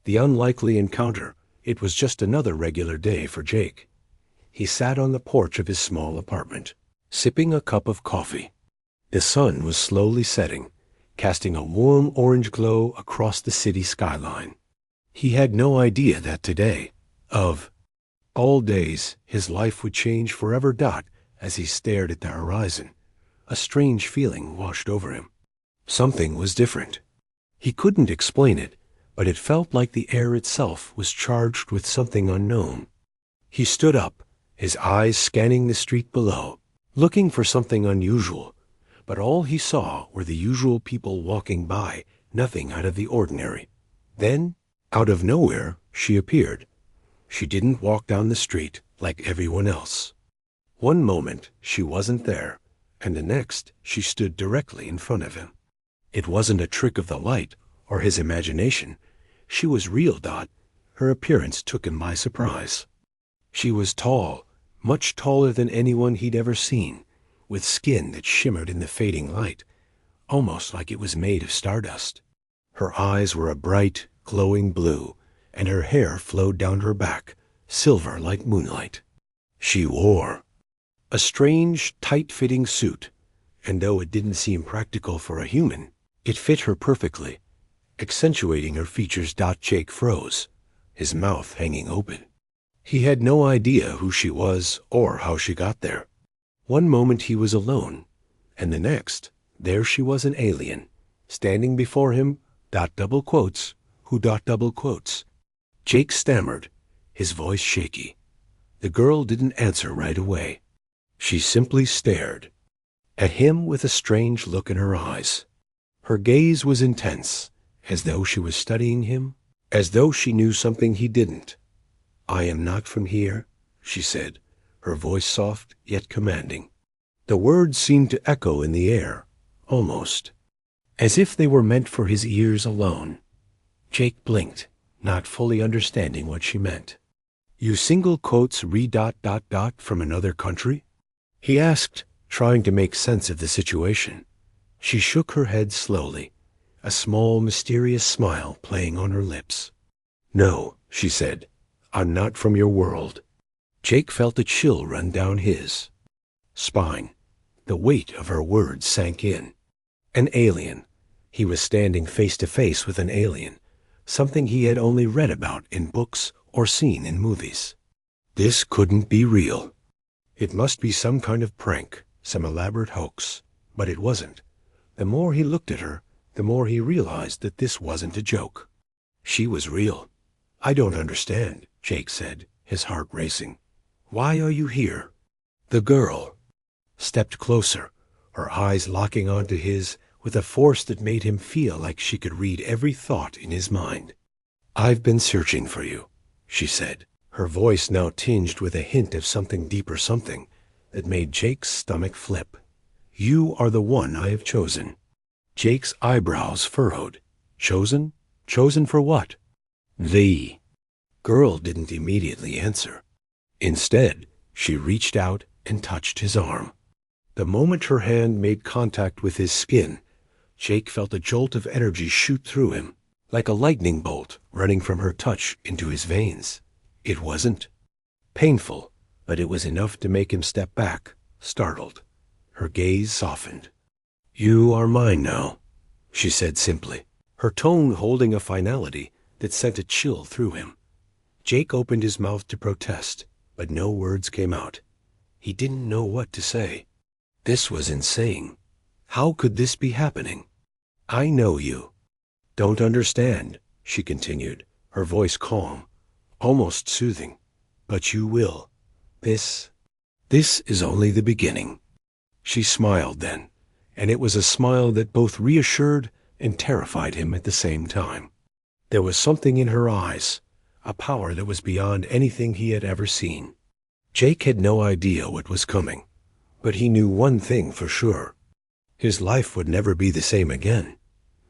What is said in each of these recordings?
The unlikely encounter, it was just another regular day for Jake. He sat on the porch of his small apartment, sipping a cup of coffee. The sun was slowly setting, casting a warm orange glow across the city skyline. He had no idea that today, of all days, his life would change forever. As he stared at the horizon, a strange feeling washed over him. Something was different. He couldn't explain it, but it felt like the air itself was charged with something unknown. He stood up, his eyes scanning the street below, looking for something unusual, but all he saw were the usual people walking by, nothing out of the ordinary. Then, out of nowhere, she appeared. She didn't walk down the street like everyone else. One moment she wasn't there, and the next she stood directly in front of him. It wasn't a trick of the light or his imagination. She was real. Her appearance took him by surprise. She was tall, much taller than anyone he'd ever seen, with skin that shimmered in the fading light, almost like it was made of stardust. Her eyes were a bright, glowing blue, and her hair flowed down her back, silver like moonlight. She wore a strange, tight-fitting suit, and though it didn't seem practical for a human, it fit her perfectly, accentuating her features. Jake froze, his mouth hanging open. He had no idea who she was or how she got there. One moment he was alone, and the next, there she was, an alien, standing before him, who. Jake stammered, his voice shaky. The girl didn't answer right away. She simply stared at him with a strange look in her eyes. Her gaze was intense, as though she was studying him, as though she knew something he didn't. "I am not from here," she said, her voice soft yet commanding. The words seemed to echo in the air, almost as if they were meant for his ears alone. Jake blinked, not fully understanding what she meant. "You from another country?" he asked, trying to make sense of the situation. She shook her head slowly, a small, mysterious smile playing on her lips. "No," she said, "I'm not from your world." Jake felt a chill run down his spine. The weight of her words sank in. An alien. He was standing face to face with an alien, something he had only read about in books or seen in movies. This couldn't be real. It must be some kind of prank, some elaborate hoax, but it wasn't. The more he looked at her, the more he realized that this wasn't a joke. She was real. "I don't understand," Jake said, his heart racing. "Why are you here?" The girl stepped closer, her eyes locking onto his with a force that made him feel like she could read every thought in his mind. "I've been searching for you," she said, her voice now tinged with a hint of something deeper, something that made Jake's stomach flip. "You are the one I have chosen." Jake's eyebrows furrowed. Chosen? Chosen for what? The girl didn't immediately answer. Instead, she reached out and touched his arm. The moment her hand made contact with his skin, Jake felt a jolt of energy shoot through him, like a lightning bolt running from her touch into his veins. It wasn't painful, but it was enough to make him step back, startled. Her gaze softened. "You are mine now," she said simply, her tone holding a finality that sent a chill through him. Jake opened his mouth to protest, but no words came out. He didn't know what to say. This was insane. How could this be happening? "I know you. Don't understand," she continued, her voice calm, almost soothing. "But you will. This is only the beginning." She smiled then, and it was a smile that both reassured and terrified him at the same time. There was something in her eyes, a power that was beyond anything he had ever seen. Jake had no idea what was coming, but he knew one thing for sure. His life would never be the same again.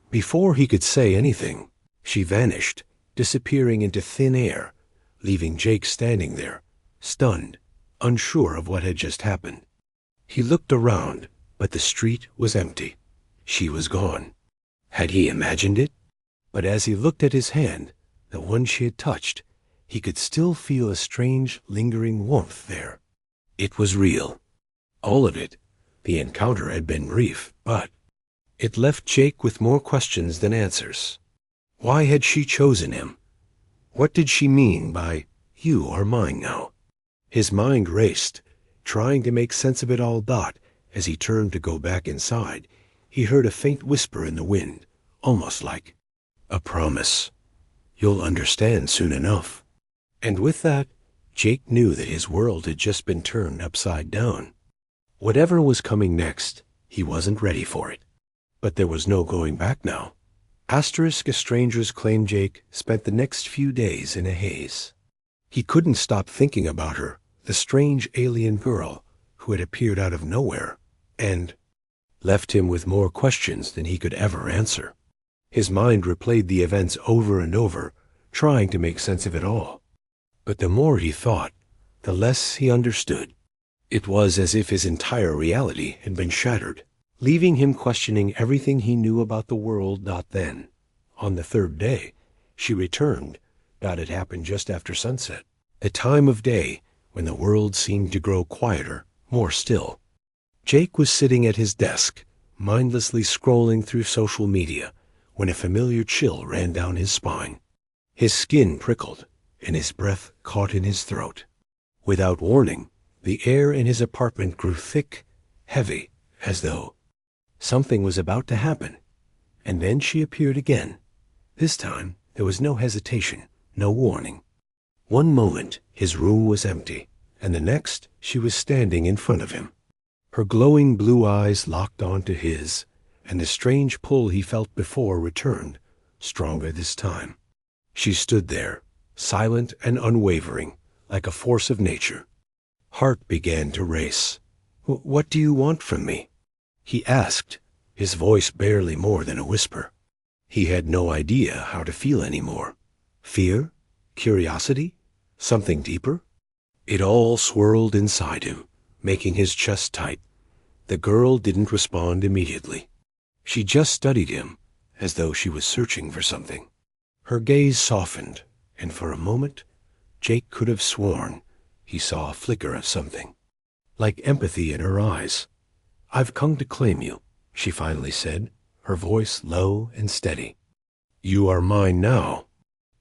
Before he could say anything, she vanished, disappearing into thin air, leaving Jake standing there, stunned, unsure of what had just happened. He looked around, but the street was empty. She was gone. Had he imagined it? But as he looked at his hand, the one she had touched, he could still feel a strange, lingering warmth there. It was real. All of it. The encounter had been brief, but it left Jake with more questions than answers. Why had she chosen him? What did she mean by, "You are mine now"? His mind raced, trying to make sense of it all. As he turned to go back inside, he heard a faint whisper in the wind, almost like a promise. "You'll understand soon enough." And with that, Jake knew that his world had just been turned upside down. Whatever was coming next, he wasn't ready for it. But there was no going back now. Asterisk, as strangers claimed, Jake spent the next few days in a haze. He couldn't stop thinking about her, the strange alien girl who had appeared out of nowhere, and left him with more questions than he could ever answer. His mind replayed the events over and over, trying to make sense of it all. But the more he thought, the less he understood. It was as if his entire reality had been shattered, leaving him questioning everything he knew about the world. Then, on the third day, she returned. It happened just after sunset, a time of day when the world seemed to grow quieter, more still. Jake was sitting at his desk, mindlessly scrolling through social media, when a familiar chill ran down his spine. His skin prickled, and his breath caught in his throat. Without warning, the air in his apartment grew thick, heavy, as though something was about to happen. And then she appeared again. This time, there was no hesitation, no warning. One moment, his room was empty, and the next, she was standing in front of him. Her glowing blue eyes locked onto his, and the strange pull he felt before returned, stronger this time. She stood there, silent and unwavering, like a force of nature. Heart began to race. "What do you want from me?" he asked, his voice barely more than a whisper. He had no idea how to feel anymore. Fear? Curiosity? Something deeper? It all swirled inside him, making his chest tight. The girl didn't respond immediately. She just studied him, as though she was searching for something. Her gaze softened, and for a moment, Jake could have sworn he saw a flicker of something, like empathy in her eyes. "I've come to claim you," she finally said, her voice low and steady. "You are mine now."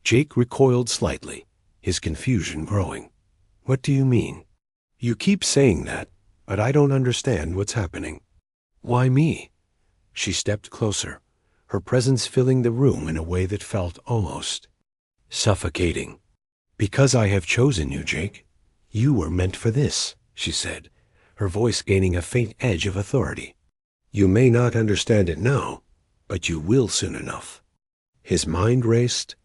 Jake recoiled slightly, his confusion growing. "What do you mean?" "You keep saying that, but I don't understand what's happening." "Why me?" She stepped closer, her presence filling the room in a way that felt almost suffocating. "Because I have chosen you, Jake. You were meant for this," she said, her voice gaining a faint edge of authority. "You may not understand it now, but you will soon enough." His mind raced.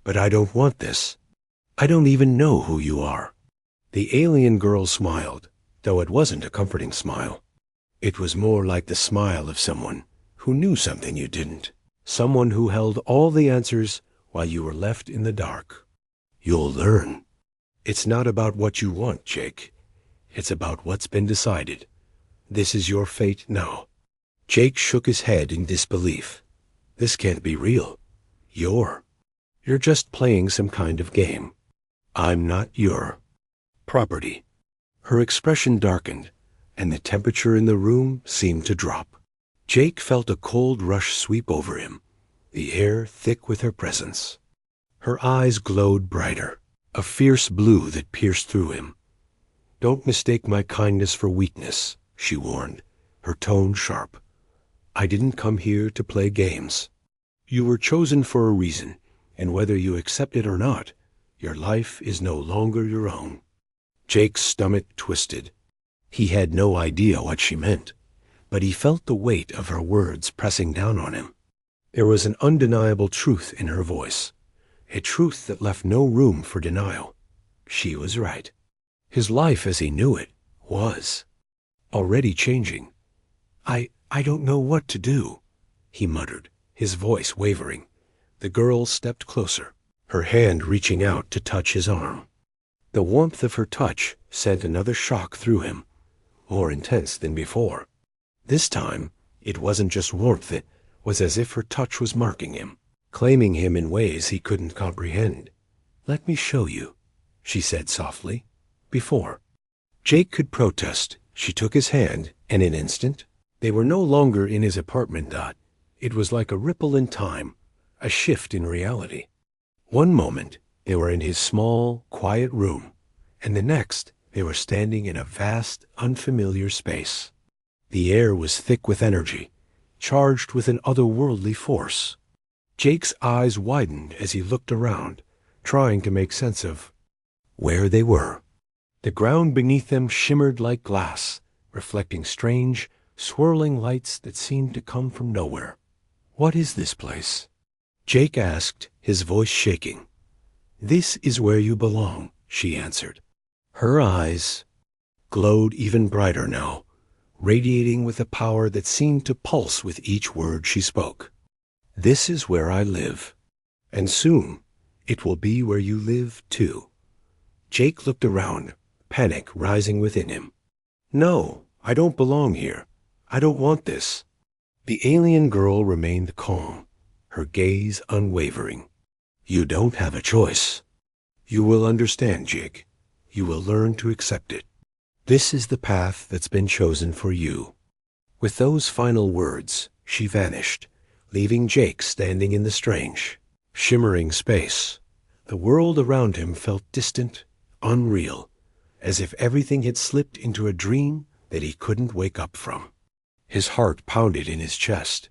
"But I don't want this. I don't even know who you are." The alien girl smiled, though it wasn't a comforting smile. It was more like the smile of someone who knew something you didn't, someone who held all the answers while you were left in the dark. "You'll learn. It's not about what you want, Jake. It's about what's been decided. This is your fate now." Jake shook his head in disbelief. "This can't be real. You're just playing some kind of game. I'm not your property." Her expression darkened, and the temperature in the room seemed to drop. Jake felt a cold rush sweep over him, the air thick with her presence. Her eyes glowed brighter, a fierce blue that pierced through him. "Don't mistake my kindness for weakness," she warned, her tone sharp. "I didn't come here to play games. You were chosen for a reason, and whether you accept it or not, your life is no longer your own." Jake's stomach twisted. He had no idea what she meant, but he felt the weight of her words pressing down on him. There was an undeniable truth in her voice, a truth that left no room for denial. She was right. His life as he knew it was already changing. I don't know what to do," he muttered, his voice wavering. The girl stepped closer, her hand reaching out to touch his arm. The warmth of her touch sent another shock through him, more intense than before. This time, it wasn't just warmth, it was as if her touch was marking him, claiming him in ways he couldn't comprehend. "Let me show you," she said softly. Before Jake could protest, she took his hand, and in an instant, they were no longer in his apartment. It was like a ripple in time, a shift in reality. One moment, they were in his small, quiet room, and the next, they were standing in a vast, unfamiliar space. The air was thick with energy, charged with an otherworldly force. Jake's eyes widened as he looked around, trying to make sense of where they were. The ground beneath them shimmered like glass, reflecting strange, swirling lights that seemed to come from nowhere. "What is this place?" Jake asked, his voice shaking. "This is where you belong," she answered. Her eyes glowed even brighter now, radiating with a power that seemed to pulse with each word she spoke. "This is where I live, and soon it will be where you live too." Jake looked around, panic rising within him. "No, I don't belong here. I don't want this." The alien girl remained calm, her gaze unwavering. "You don't have a choice. You will understand, Jake. You will learn to accept it. This is the path that's been chosen for you." With those final words, she vanished, leaving Jake standing in the strange, shimmering space. The world around him felt distant, unreal, as if everything had slipped into a dream that he couldn't wake up from. His heart pounded in his chest,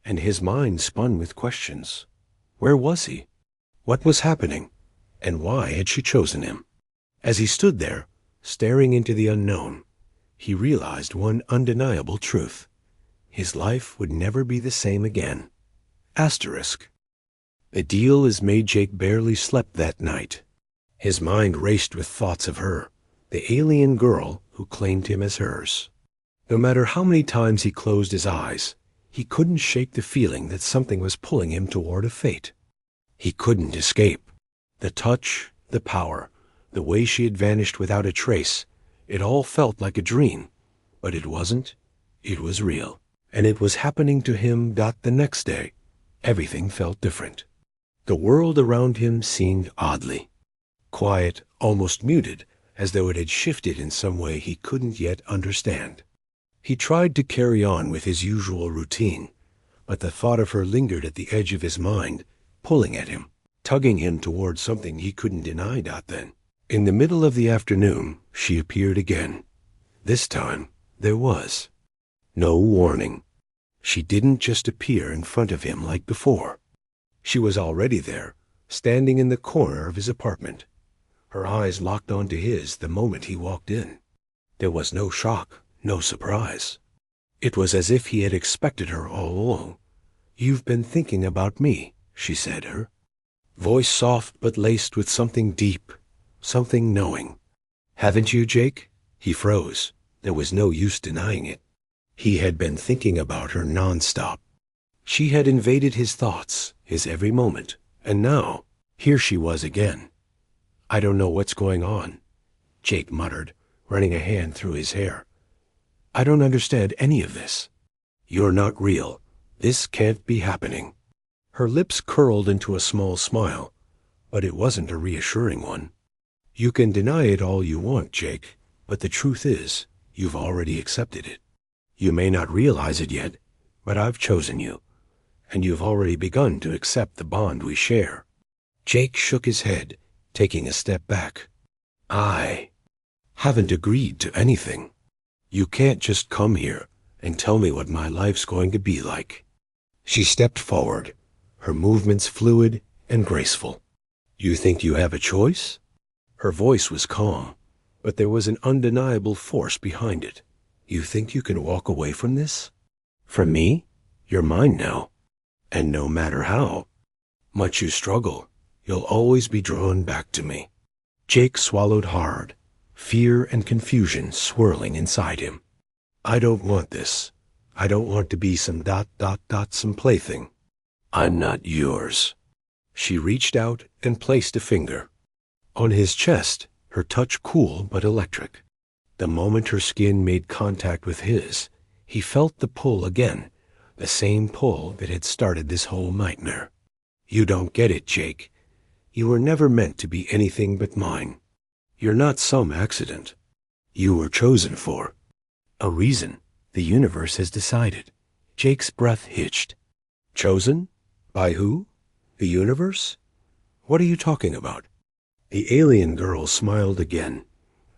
and his mind spun with questions. Where was he? What was happening? And why had she chosen him? As he stood there, staring into the unknown, he realized one undeniable truth. His life would never be the same again. Asterisk. The deal is made Jake barely slept that night. His mind raced with thoughts of her, the alien girl who claimed him as hers. No matter how many times he closed his eyes, he couldn't shake the feeling that something was pulling him toward a fate. He couldn't escape. The touch, the power, the way she had vanished without a trace, it all felt like a dream. But it wasn't. It was real. And it was happening to him. The next day, everything felt different. The world around him seemed oddly quiet, almost muted, as though it had shifted in some way he couldn't yet understand. He tried to carry on with his usual routine, but the thought of her lingered at the edge of his mind, pulling at him, tugging him toward something he couldn't deny. Then, in the middle of the afternoon, she appeared again. This time, there was no warning. She didn't just appear in front of him like before. She was already there, standing in the corner of his apartment. Her eyes locked onto his the moment he walked in. There was no shock, no surprise. It was as if he had expected her all along. "You've been thinking about me," she said, her voice soft but laced with something deep, something knowing. "Haven't you, Jake?" He froze. There was no use denying it. He had been thinking about her nonstop. She had invaded his thoughts, his every moment, and now, here she was again. "I don't know what's going on," Jake muttered, running a hand through his hair. "I don't understand any of this. You're not real. This can't be happening." Her lips curled into a small smile, but it wasn't a reassuring one. "You can deny it all you want, Jake, but the truth is, you've already accepted it. You may not realize it yet, but I've chosen you, and you've already begun to accept the bond we share." Jake shook his head, taking a step back. "I haven't agreed to anything. You can't just come here and tell me what my life's going to be like." She stepped forward, her movements fluid and graceful. "You think you have a choice?" Her voice was calm, but there was an undeniable force behind it. "You think you can walk away from this? From me? You're mine now. And no matter how much you struggle, you'll always be drawn back to me." Jake swallowed hard, fear and confusion swirling inside him. "I don't want this. I don't want to be some some plaything. I'm not yours." She reached out and placed a finger on his chest, her touch cool but electric. The moment her skin made contact with his, he felt the pull again, the same pull that had started this whole nightmare. You don't get it, Jake. You were never meant to be anything but mine. You're not some accident. You were chosen for a reason. The universe has decided. Jake's breath hitched. Chosen? By who? The universe? What are you talking about? The alien girl smiled again,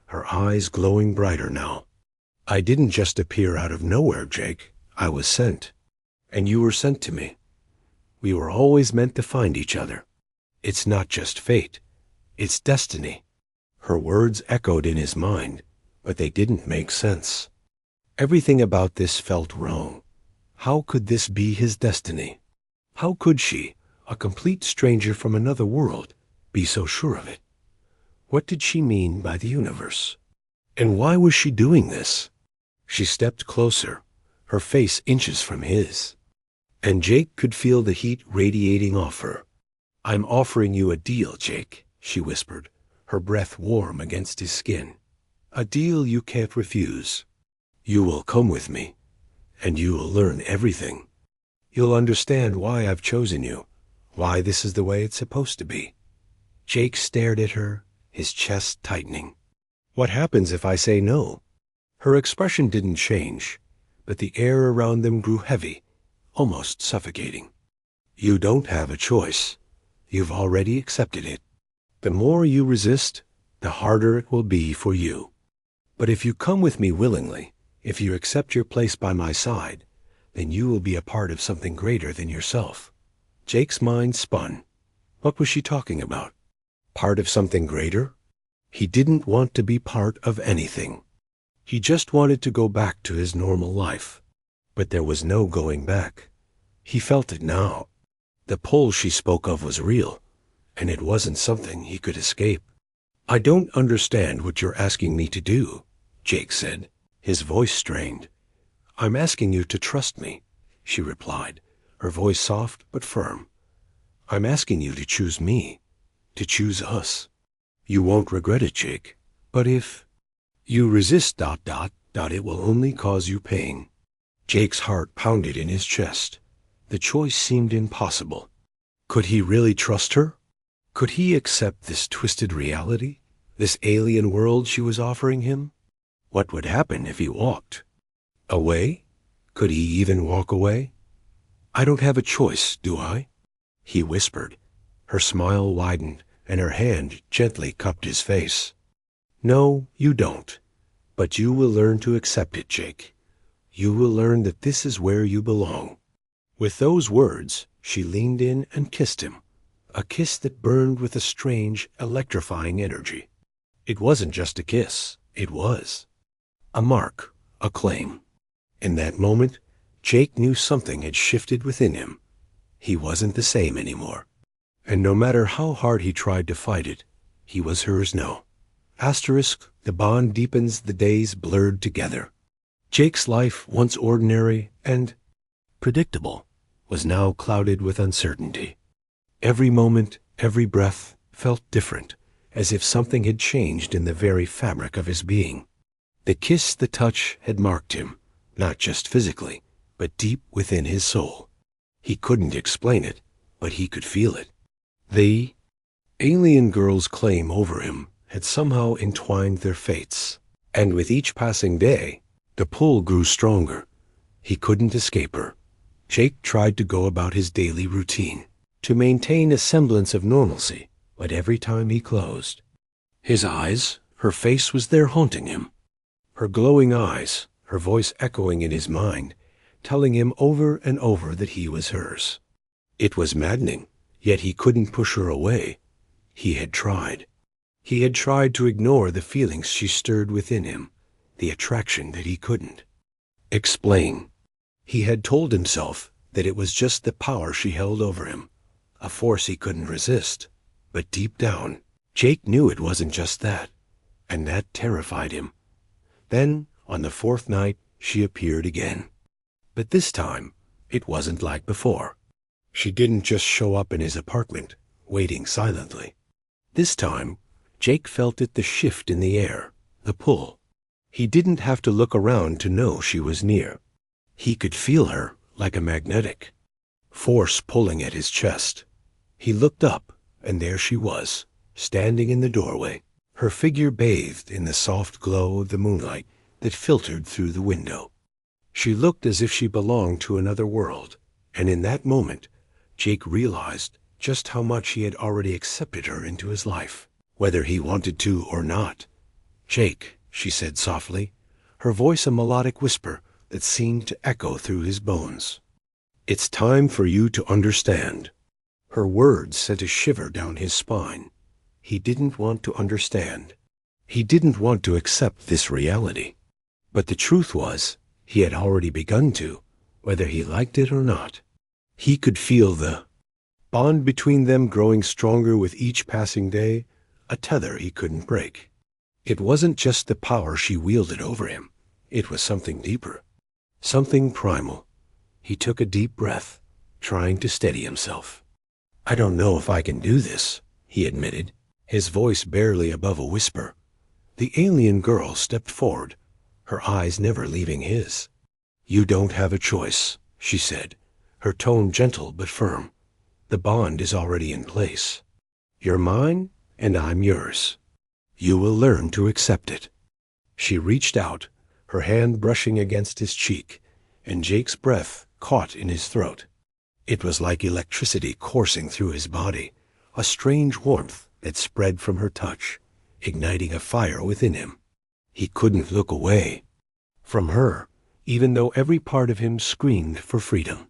her eyes glowing brighter now. I didn't just appear out of nowhere, Jake. I was sent. And you were sent to me. We were always meant to find each other. It's not just fate. It's destiny. Her words echoed in his mind, but they didn't make sense. Everything about this felt wrong. How could this be his destiny? How could she, a complete stranger from another world, be so sure of it? What did she mean by the universe? And why was she doing this? She stepped closer, her face inches from his. And Jake could feel the heat radiating off her. I'm offering you a deal, Jake, she whispered, her breath warm against his skin. A deal you can't refuse. You will come with me, and you will learn everything. You'll understand why I've chosen you, why this is the way it's supposed to be. Jake stared at her, his chest tightening. What happens if I say no? Her expression didn't change, but the air around them grew heavy, almost suffocating. You don't have a choice. You've already accepted it. The more you resist, the harder it will be for you. But if you come with me willingly, if you accept your place by my side, then you will be a part of something greater than yourself. Jake's mind spun. What was she talking about? Part of something greater? He didn't want to be part of anything. He just wanted to go back to his normal life. But there was no going back. He felt it now. The pull she spoke of was real, and it wasn't something he could escape. I don't understand what you're asking me to do, Jake said, his voice strained. I'm asking you to trust me, she replied, her voice soft but firm. I'm asking you to choose me, to choose us. You won't regret it, Jake, but if you resist ... it will only cause you pain. Jake's heart pounded in his chest. The choice seemed impossible. Could he really trust her? Could he accept this twisted reality, this alien world she was offering him? What would happen if he walked? Away? Could he even walk away? I don't have a choice, do I? He whispered. Her smile widened, and her hand gently cupped his face. No, you don't. But you will learn to accept it, Jake. You will learn that this is where you belong. With those words, she leaned in and kissed him, a kiss that burned with a strange, electrifying energy. It wasn't just a kiss, it was a mark, a claim. In that moment, Jake knew something had shifted within him. He wasn't the same anymore. And no matter how hard he tried to fight it, he was hers now. Asterisk, the bond deepens, the days blurred together. Jake's life, once ordinary and predictable, was now clouded with uncertainty. Every moment, every breath felt different, as if something had changed in the very fabric of his being. The kiss, the touch, had marked him, not just physically, but deep within his soul. He couldn't explain it, but he could feel it. The alien girl's claim over him had somehow entwined their fates, and with each passing day, the pull grew stronger. He couldn't escape her. Jake tried to go about his daily routine, to maintain a semblance of normalcy, but every time he closed his eyes, her face was there haunting him. Her glowing eyes, her voice echoing in his mind, telling him over and over that he was hers. It was maddening, yet he couldn't push her away. He had tried. He had tried to ignore the feelings she stirred within him, the attraction that he couldn't explain. He had told himself that it was just the power she held over him, a force he couldn't resist. But deep down, Jake knew it wasn't just that, and that terrified him. Then, on the fourth night, she appeared again. But this time, it wasn't like before. She didn't just show up in his apartment, waiting silently. This time, Jake felt it, the shift in the air, the pull. He didn't have to look around to know she was near. He could feel her like a magnetic force pulling at his chest. He looked up, and there she was, standing in the doorway, her figure bathed in the soft glow of the moonlight that filtered through the window. She looked as if she belonged to another world, and in that moment, Jake realized just how much he had already accepted her into his life, whether he wanted to or not. "Jake," she said softly, her voice a melodic whisper that seemed to echo through his bones. "It's time for you to understand." Her words sent a shiver down his spine. He didn't want to understand. He didn't want to accept this reality. But the truth was, he had already begun to, whether he liked it or not. He could feel the bond between them growing stronger with each passing day, a tether he couldn't break. It wasn't just the power she wielded over him. It was something deeper, something primal. He took a deep breath, trying to steady himself. "I don't know if I can do this," he admitted, his voice barely above a whisper. The alien girl stepped forward, her eyes never leaving his. "You don't have a choice," she said, her tone gentle but firm. "The bond is already in place. You're mine, and I'm yours. You will learn to accept it." She reached out, her hand brushing against his cheek, and Jake's breath caught in his throat. It was like electricity coursing through his body, a strange warmth that spread from her touch, igniting a fire within him. He couldn't look away from her, even though every part of him screamed for freedom.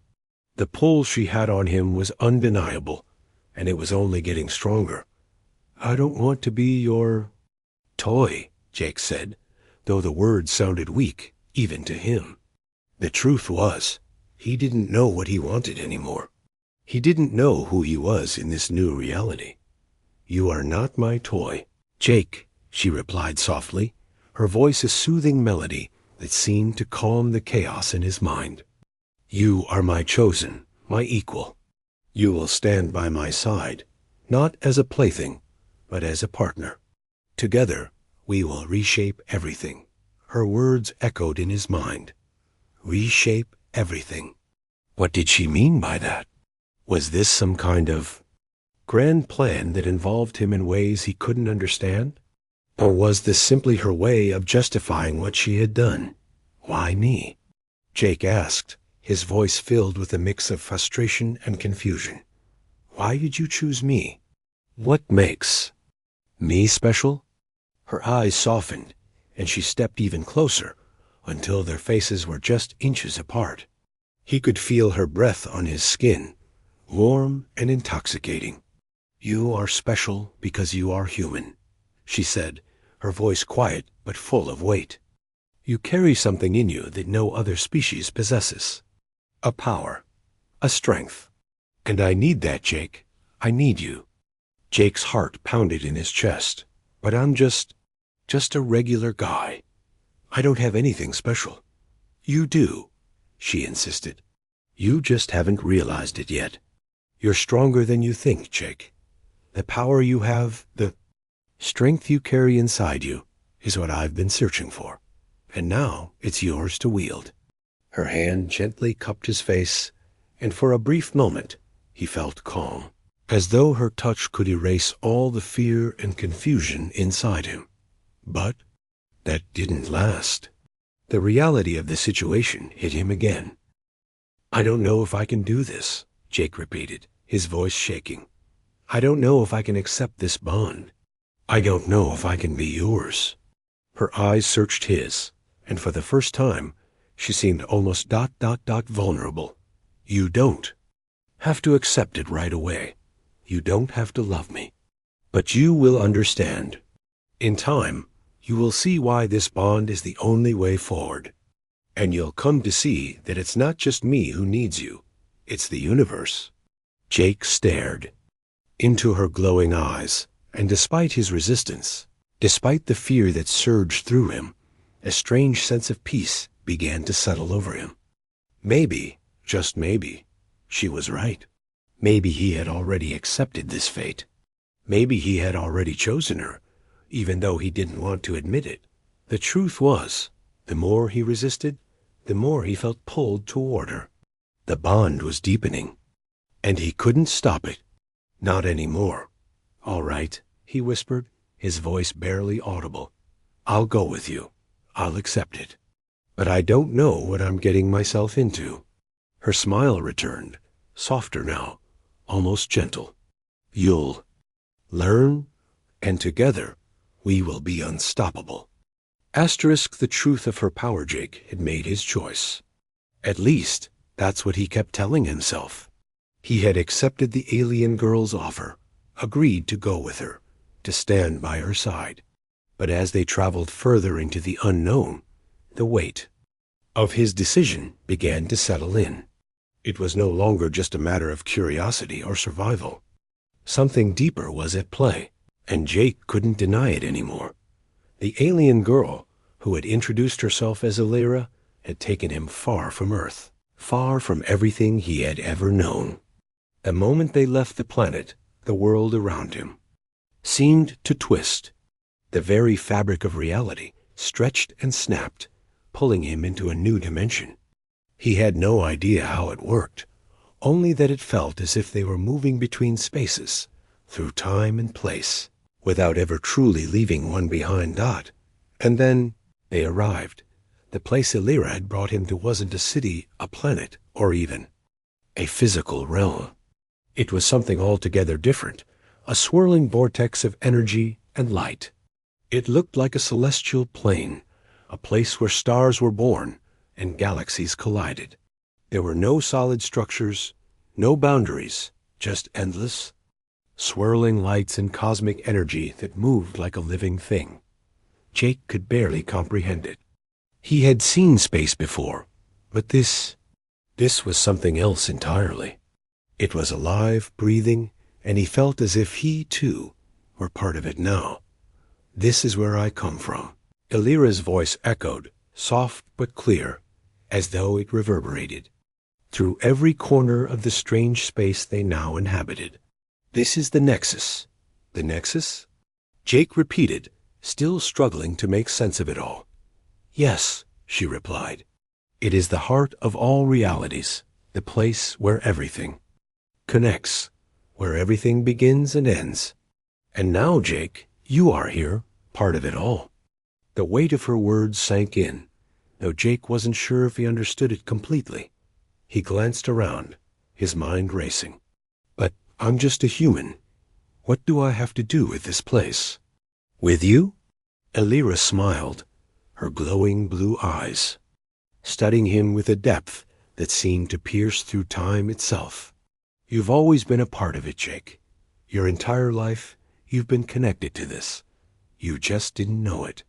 The pull she had on him was undeniable, and it was only getting stronger. "I don't want to be your toy," Jake said, though the words sounded weak, even to him. The truth was, he didn't know what he wanted anymore. He didn't know who he was in this new reality. "You are not my toy, Jake," she replied softly, her voice a soothing melody that seemed to calm the chaos in his mind. "You are my chosen, my equal. You will stand by my side, not as a plaything, but as a partner. Together, we will reshape everything." Her words echoed in his mind. Reshape everything. What did she mean by that? Was this some kind of grand plan that involved him in ways he couldn't understand? Or was this simply her way of justifying what she had done? "Why me?" Jake asked, his voice filled with a mix of frustration and confusion. "Why did you choose me? What makes me special?" Her eyes softened, and she stepped even closer, until their faces were just inches apart. He could feel her breath on his skin, warm and intoxicating. "You are special because you are human," she said, her voice quiet but full of weight. "You carry something in you that no other species possesses. A power, a strength. And I need that, Jake. I need you." Jake's heart pounded in his chest. "But I'm just a regular guy. I don't have anything special." "You do," she insisted. "You just haven't realized it yet. You're stronger than you think, Jake. The power you have, the strength you carry inside you, is what I've been searching for. And now it's yours to wield." Her hand gently cupped his face, and for a brief moment he felt calm, as though her touch could erase all the fear and confusion inside him. But that didn't last. The reality of the situation hit him again. "I don't know if I can do this," Jake repeated, his voice shaking. "I don't know if I can accept this bond. I don't know if I can be yours." Her eyes searched his, and for the first time, she seemed almost vulnerable. "You don't have to accept it right away. You don't have to love me. But you will understand. In time, you will see why this bond is the only way forward. And you'll come to see that it's not just me who needs you. It's the universe." Jake stared into her glowing eyes, and despite his resistance, despite the fear that surged through him, a strange sense of peace began to settle over him. Maybe, just maybe, she was right. Maybe he had already accepted this fate. Maybe he had already chosen her, even though he didn't want to admit it. The truth was, the more he resisted, the more he felt pulled toward her. The bond was deepening, and he couldn't stop it. Not anymore. All right, he whispered, his voice barely audible. I'll go with you. I'll accept it. But I don't know what I'm getting myself into. Her smile returned, softer now, almost gentle. You'll learn, and together we will be unstoppable. Asterisk the truth of her power. Jake had made his choice. At least, that's what he kept telling himself. He had accepted the alien girl's offer, agreed to go with her, to stand by her side. But as they traveled further into the unknown, the weight of his decision began to settle in. It was no longer just a matter of curiosity or survival. Something deeper was at play, and Jake couldn't deny it anymore. The alien girl, who had introduced herself as Illyra, had taken him far from Earth, far from everything he had ever known. The moment they left the planet, the world around him seemed to twist. The very fabric of reality stretched and snapped, pulling him into a new dimension. He had no idea how it worked, only that it felt as if they were moving between spaces, through time and place, without ever truly leaving one behind. And then they arrived. The place Illyra had brought him to wasn't a city, a planet, or even a physical realm. It was something altogether different, a swirling vortex of energy and light. It looked like a celestial plane, a place where stars were born and galaxies collided. There were no solid structures, no boundaries, just endless, swirling lights and cosmic energy that moved like a living thing. Jake could barely comprehend it. He had seen space before, but this was something else entirely. It was alive, breathing, and he felt as if he, too, were part of it now. This is where I come from. Illyra's voice echoed, soft but clear, as though it reverberated through every corner of the strange space they now inhabited. This is the Nexus. The Nexus? Jake repeated, still struggling to make sense of it all. Yes, she replied. It is the heart of all realities, the place where everything connects, where everything begins and ends. And now, Jake, you are here, part of it all. The weight of her words sank in, though Jake wasn't sure if he understood it completely. He glanced around, his mind racing. But I'm just a human. What do I have to do with this place? With you? Illyra smiled, her glowing blue eyes studying him with a depth that seemed to pierce through time itself. You've always been a part of it, Jake. Your entire life, you've been connected to this. You just didn't know it.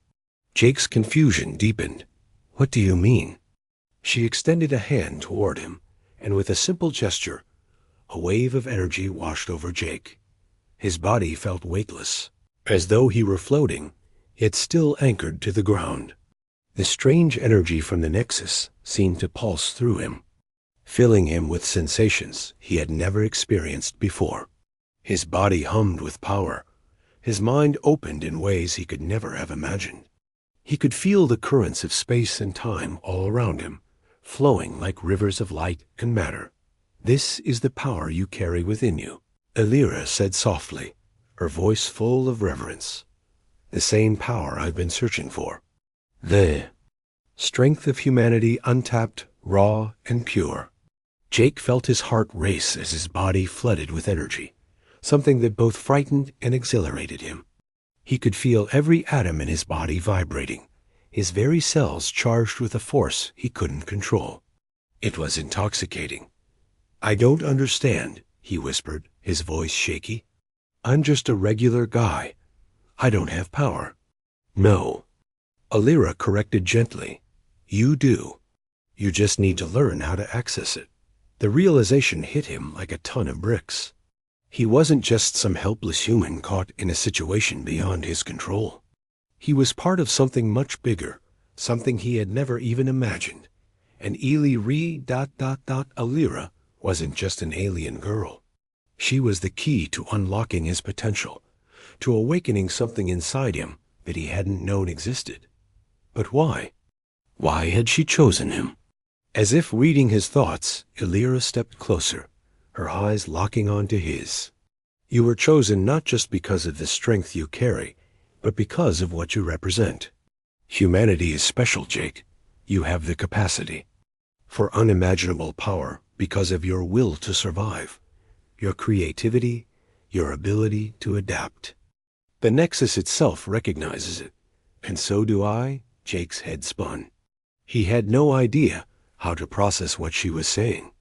Jake's confusion deepened. What do you mean? She extended a hand toward him, and with a simple gesture, a wave of energy washed over Jake. His body felt weightless, as though he were floating, yet still anchored to the ground. The strange energy from the Nexus seemed to pulse through him, filling him with sensations he had never experienced before. His body hummed with power. His mind opened in ways he could never have imagined. He could feel the currents of space and time all around him, flowing like rivers of light and matter. This is the power you carry within you, Illyra said softly, her voice full of reverence. The same power I've been searching for. The strength of humanity, untapped, raw, and pure. Jake felt his heart race as his body flooded with energy, something that both frightened and exhilarated him. He could feel every atom in his body vibrating, his very cells charged with a force he couldn't control. It was intoxicating. I don't understand, he whispered, his voice shaky. I'm just a regular guy. I don't have power. No. Illyra corrected gently. You do. You just need to learn how to access it. The realization hit him like a ton of bricks. He wasn't just some helpless human caught in a situation beyond his control. He was part of something much bigger, something he had never even imagined. And Illyra wasn't just an alien girl. She was the key to unlocking his potential, to awakening something inside him that he hadn't known existed. But why? Why had she chosen him? As if reading his thoughts, Illyra stepped closer, her eyes locking onto his. You were chosen not just because of the strength you carry, but because of what you represent. Humanity is special, Jake. You have the capacity for unimaginable power because of your will to survive, your creativity, your ability to adapt. The Nexus itself recognizes it, and so do I. Jake's head spun. He had no idea how to process what she was saying.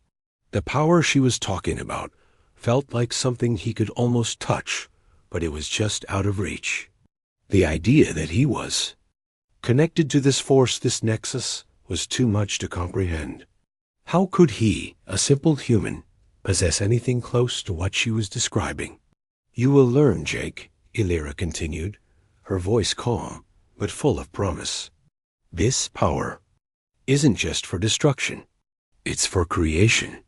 The power she was talking about felt like something he could almost touch, but it was just out of reach. The idea that he was connected to this force, this Nexus, was too much to comprehend. How could he, a simple human, possess anything close to what she was describing? You will learn, Jake, Illyra continued, her voice calm, but full of promise. This power isn't just for destruction. It's for creation.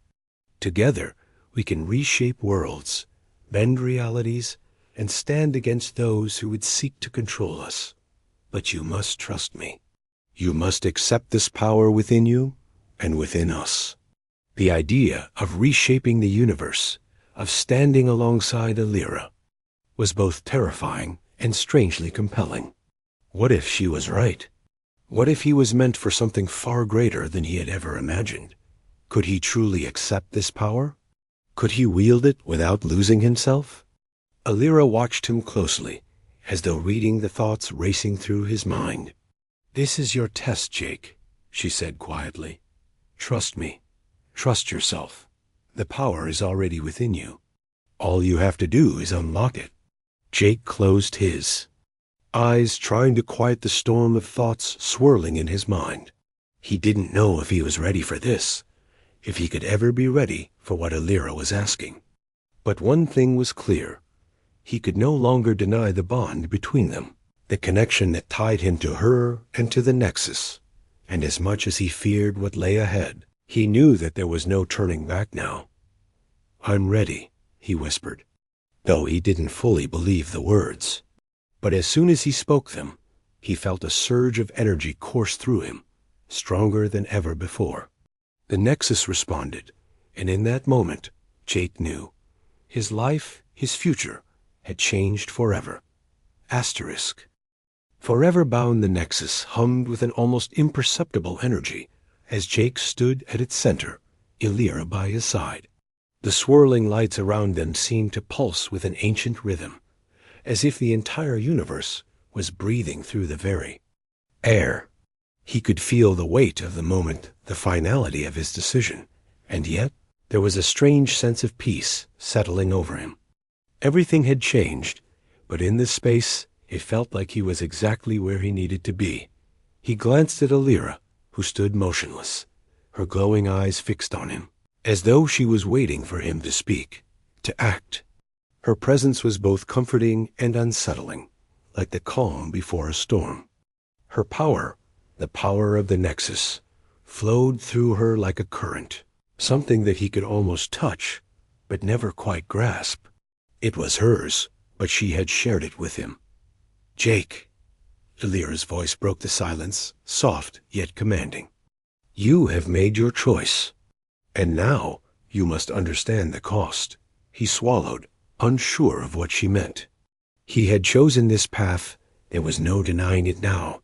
Together, we can reshape worlds, bend realities, and stand against those who would seek to control us. But you must trust me. You must accept this power within you and within us. The idea of reshaping the universe, of standing alongside Illyra, was both terrifying and strangely compelling. What if she was right? What if he was meant for something far greater than he had ever imagined? Could he truly accept this power? Could he wield it without losing himself? Illyra watched him closely, as though reading the thoughts racing through his mind. This is your test, Jake, she said quietly. Trust me. Trust yourself. The power is already within you. All you have to do is unlock it. Jake closed his eyes, trying to quiet the storm of thoughts swirling in his mind. He didn't know if he was ready for this, if he could ever be ready for what Illyra was asking. But one thing was clear. He could no longer deny the bond between them, the connection that tied him to her and to the Nexus. And as much as he feared what lay ahead, he knew that there was no turning back now. I'm ready, he whispered, though he didn't fully believe the words. But as soon as he spoke them, he felt a surge of energy course through him, stronger than ever before. The Nexus responded, and in that moment, Jake knew. His life, his future, had changed forever. Asterisk. Forever bound, the Nexus hummed with an almost imperceptible energy as Jake stood at its center, Illyra by his side. The swirling lights around them seemed to pulse with an ancient rhythm, as if the entire universe was breathing through the very air. He could feel the weight of the moment, the finality of his decision, and yet there was a strange sense of peace settling over him. Everything had changed, but in this space it felt like he was exactly where he needed to be. He glanced at Illyra, who stood motionless, her glowing eyes fixed on him, as though she was waiting for him to speak, to act. Her presence was both comforting and unsettling, like the calm before a storm. Her power, the power of the Nexus, flowed through her like a current, something that he could almost touch, but never quite grasp. It was hers, but she had shared it with him. Jake, Illyra's voice broke the silence, soft yet commanding. You have made your choice, and now you must understand the cost. He swallowed, unsure of what she meant. He had chosen this path, there was no denying it now.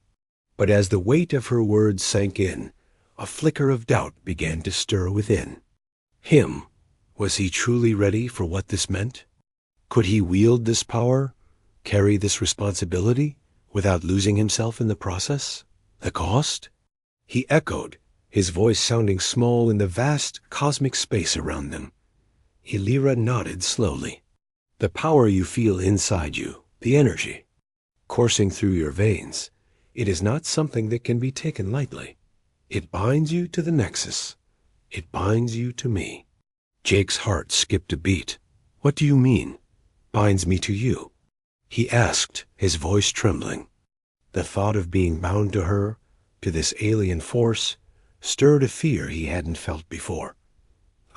But as the weight of her words sank in, a flicker of doubt began to stir within. Was he truly ready for what this meant? Could he wield this power, carry this responsibility, without losing himself in the process? The cost? He echoed, his voice sounding small in the vast cosmic space around them. Illyra nodded slowly. The power you feel inside you, the energy, coursing through your veins, it is not something that can be taken lightly. It binds you to the Nexus. It binds you to me. Jake's heart skipped a beat. What do you mean, binds me to you? He asked, his voice trembling. The thought of being bound to her, to this alien force, stirred a fear he hadn't felt before.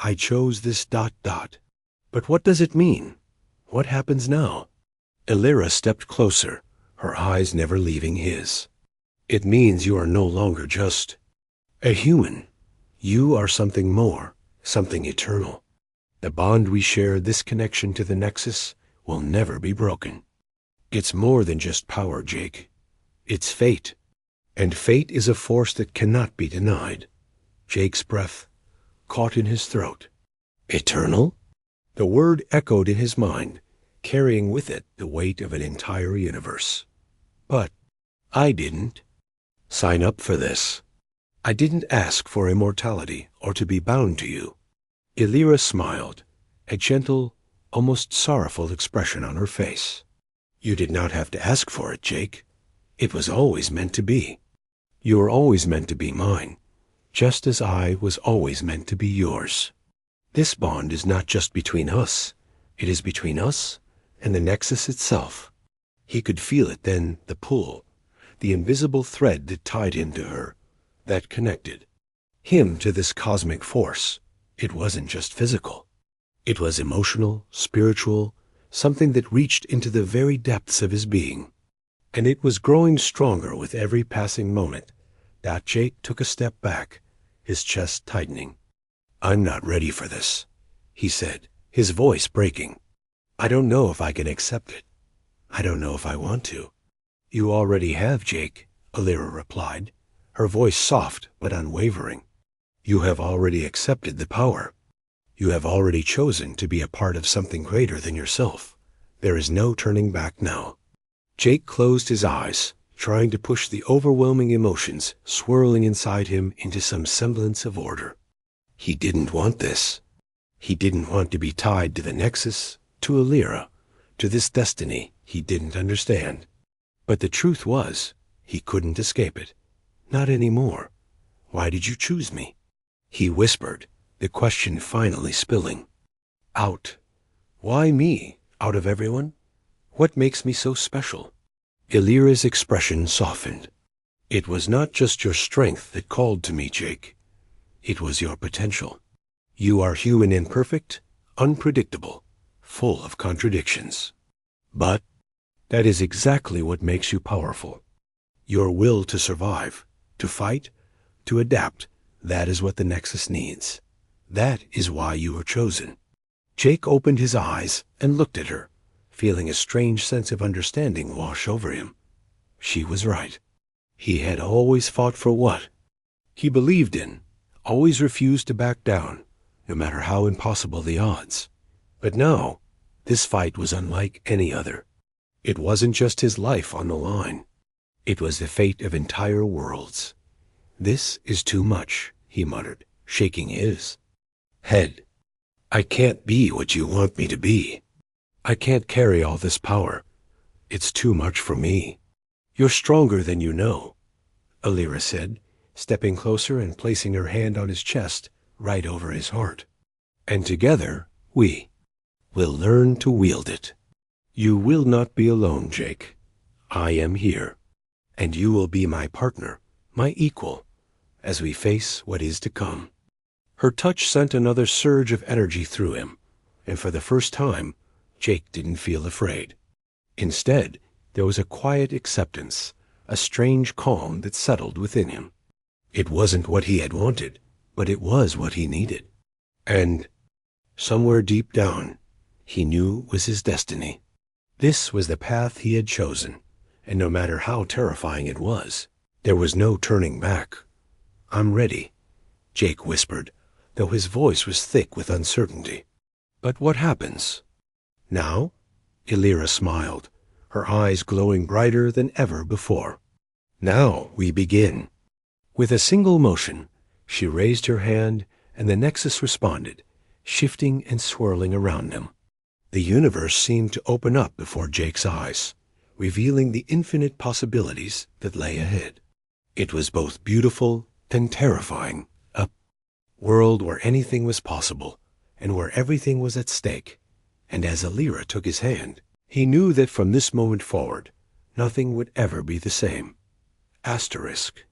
I chose this ... But what does it mean? What happens now? Illyra stepped closer, her eyes never leaving his. It means you are no longer just a human. You are something more, something eternal. The bond we share, this connection to the Nexus, will never be broken. It's more than just power, Jake. It's fate. And fate is a force that cannot be denied. Jake's breath caught in his throat. Eternal? The word echoed in his mind, carrying with it the weight of an entire universe. But I didn't sign up for this. I didn't ask for immortality or to be bound to you. Illyra smiled, a gentle, almost sorrowful expression on her face. You did not have to ask for it, Jake. It was always meant to be. You were always meant to be mine, just as I was always meant to be yours. This bond is not just between us. It is between us and the Nexus itself. He could feel it then, the pull, the invisible thread that tied him to her, that connected him to this cosmic force. It wasn't just physical. It was emotional, spiritual, something that reached into the very depths of his being. And it was growing stronger with every passing moment that Jake took a step back, his chest tightening. I'm not ready for this, he said, his voice breaking. I don't know if I can accept it. I don't know if I want to. You already have, Jake, Illyra replied, her voice soft but unwavering. You have already accepted the power. You have already chosen to be a part of something greater than yourself. There is no turning back now. Jake closed his eyes, trying to push the overwhelming emotions swirling inside him into some semblance of order. He didn't want this. He didn't want to be tied to the Nexus, to Illyra, to this destiny he didn't understand. But the truth was, he couldn't escape it. Not anymore. Why did you choose me? He whispered, the question finally spilling out. Why me, out of everyone? What makes me so special? Illyra's expression softened. It was not just your strength that called to me, Jake. It was your potential. You are human, imperfect, unpredictable, full of contradictions. But that is exactly what makes you powerful. Your will to survive, to fight, to adapt, that is what the Nexus needs. That is why you were chosen. Jake opened his eyes and looked at her, feeling a strange sense of understanding wash over him. She was right. He had always fought for what he believed in, always refused to back down, no matter how impossible the odds. But now, this fight was unlike any other. It wasn't just his life on the line. It was the fate of entire worlds. This is too much, he muttered, shaking his head. I can't be what you want me to be. I can't carry all this power. It's too much for me. You're stronger than you know, Illyra said, stepping closer and placing her hand on his chest, right over his heart. And together, we will learn to wield it. You will not be alone, Jake. I am here, and you will be my partner, my equal, as we face what is to come. Her touch sent another surge of energy through him, and for the first time, Jake didn't feel afraid. Instead, there was a quiet acceptance, a strange calm that settled within him. It wasn't what he had wanted, but it was what he needed. And somewhere deep down, he knew was his destiny. This was the path he had chosen, and no matter how terrifying it was, there was no turning back. I'm ready, Jake whispered, though his voice was thick with uncertainty. But what happens? Now? Illyra smiled, her eyes glowing brighter than ever before. Now we begin. With a single motion, she raised her hand, and the Nexus responded, shifting and swirling around them. The universe seemed to open up before Jake's eyes, revealing the infinite possibilities that lay ahead. It was both beautiful and terrifying, a world where anything was possible, and where everything was at stake. And as Illyra took his hand, he knew that from this moment forward, nothing would ever be the same. Asterisk.